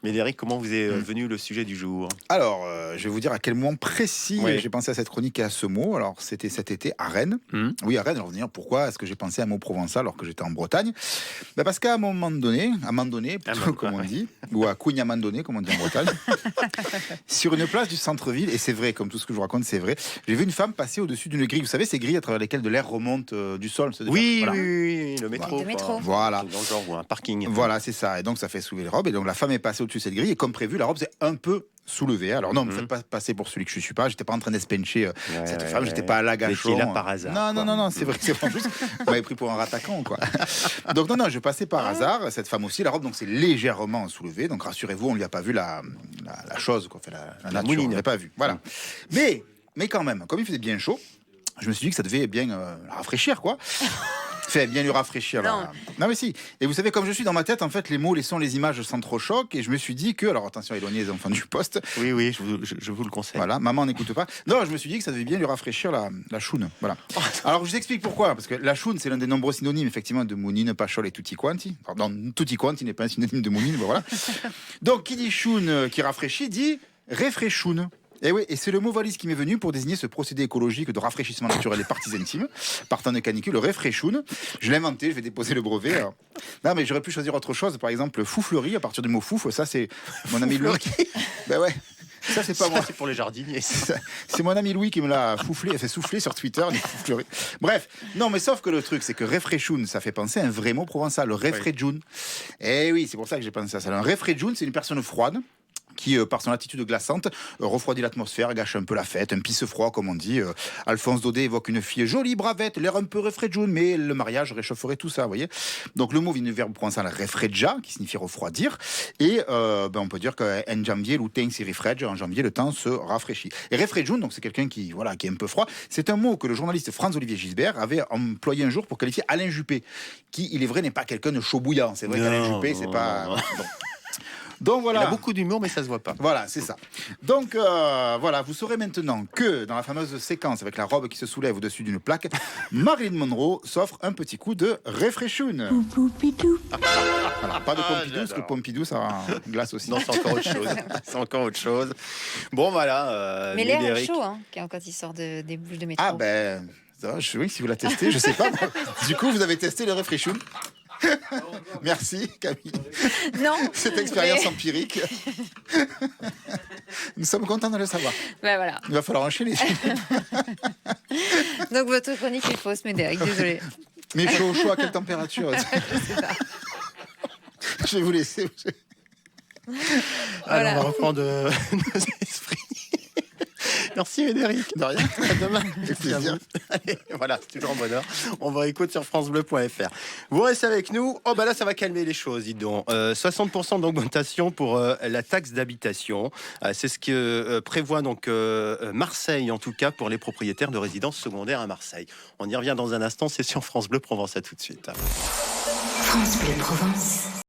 Médéric, comment vous est venu le sujet du jour? Alors, je vais vous dire à quel moment précis Oui. j'ai pensé à cette chronique et à ce mot. Alors, c'était cet été à Rennes. Oui, à Rennes. Alors, vous allez dire pourquoi est-ce que j'ai pensé à un mot provençal alors que j'étais en Bretagne? Parce qu'à un moment donné, plutôt, comme on dit, ou à Cugna-Mandonné, comme on dit en Bretagne, sur une place du centre-ville, et c'est vrai, comme tout ce que je vous raconte, c'est vrai, j'ai vu une femme passer au-dessus d'une grille. Vous savez, ces grilles à travers lesquelles de l'air remonte du sol. Oui, Voilà. oui, le métro. Le métro. Voilà. Dans le genre, ou un parking. Voilà, c'est ça. Et donc, ça fait soulever les robes. Et donc, la femme est passée au-dessus de cette grille. Et comme prévu, la robe s'est un peu soulevée. Alors, non, ne me faites pas passer pour celui que je suis pas. J'étais pas en train d'espencher cette femme. J'étais pas à la gâchon. Vous étiez là par hasard. Non, c'est vrai. C'est en plus, vous m'avez pris pour un rattaquant, quoi. Donc, non, je passais par hasard. Cette femme aussi, la robe, donc, c'est légèrement soulevée. Donc, rassurez-vous, on lui a pas vu la chose, quoi. Fait la nature. mouline. On l'a pas vu. Voilà. Mais quand même, comme il faisait bien chaud, je me suis dit que ça devait bien la rafraîchir, quoi. Fait bien lui rafraîchir là. Non mais si. Et vous savez, comme je suis dans ma tête, en fait, les mots, les sons, les images sans trop choc. Et je me suis dit que, alors attention, éloignez les enfants du poste. Oui, je vous le conseille. Voilà, maman n'écoute pas. Non, je me suis dit que ça devait bien lui rafraîchir la choune. Voilà. Alors je vous explique pourquoi. Parce que la choune, c'est l'un des nombreux synonymes effectivement de mounine, pachol et tutti quanti. Pardon, tutti quanti n'est pas un synonyme de mounine, ben voilà. Donc qui dit choune qui rafraîchit dit réfraîchoune. Et oui, et c'est le mot valise qui m'est venu pour désigner ce procédé écologique de rafraîchissement naturel des parties intimes, partant de canicule, le réfraîchoune. Je l'ai inventé, je vais déposer le brevet. Alors. Non, mais j'aurais pu choisir autre chose, par exemple, fouflerie, à partir du mot foufle, ça c'est mon ami Louis. Ben ouais. Ça, c'est pas moi. C'est pour les jardiniers. C'est mon ami Louis qui me l'a fait souffler sur Twitter. Les foufleries. Bref, non, mais sauf que le truc, c'est que réfraîchoune, ça fait penser à un vrai mot provençal, le réfraîchoune. Et oui, c'est pour ça que j'ai pensé à ça. Un réfraîchoune, c'est une personne froide qui, par son attitude glaçante, refroidit l'atmosphère, gâche un peu la fête, un pisse froid, comme on dit. Alphonse Daudet évoque une fille jolie, bravette, l'air un peu réfraîchoune, mais le mariage réchaufferait tout ça, vous voyez. Donc le mot vient du verbe provençal réfredja, qui signifie refroidir, et on peut dire qu'en janvier, le temps s'y réfrège, en janvier, le temps se rafraîchit. Et réfraîchoune, donc c'est quelqu'un qui est un peu froid, c'est un mot que le journaliste Franz-Olivier Gisbert avait employé un jour pour qualifier Alain Juppé, qui, il est vrai, n'est pas quelqu'un de chaud bouillant. C'est vrai qu'Alain Juppé, c'est pas... Bon. Donc voilà. Il a beaucoup d'humour, mais ça se voit pas. Voilà, c'est ça. Donc voilà, vous saurez maintenant que dans la fameuse séquence avec la robe qui se soulève au-dessus d'une plaque, Marilyn Monroe s'offre un petit coup de réfraîchoune. Alors, pas de Pompidou, parce que Pompidou, ça glace aussi. Non, c'est encore autre chose. C'est encore autre chose. Bon, voilà. Mais l'air est Médéric. chaud quand il sort des bouches de métro. Ah ben, ça, oui, si vous la testez, je sais pas. Du coup, vous avez testé le réfraîchoune. Merci Camille. Non. Cette expérience empirique. Nous sommes contents de le savoir. Ben voilà. Il va falloir enchaîner. Donc votre chronique est fausse, Médéric, désolé. Mais chaud à quelle température? Je sais pas. Je vais vous laisser. Alors, Voilà. on va reprendre nos esprits. Merci Médéric. De rien. À demain. Avec plaisir. Allez, voilà, c'est toujours en bonheur. On va écouter sur francebleu.fr. Vous restez avec nous. Oh bah là, ça va calmer les choses, dis donc. 60% d'augmentation pour la taxe d'habitation. C'est ce que prévoit donc Marseille, en tout cas, pour les propriétaires de résidences secondaires à Marseille. On y revient dans un instant. C'est sur France Bleu Provence. À tout de suite. France Bleu Provence.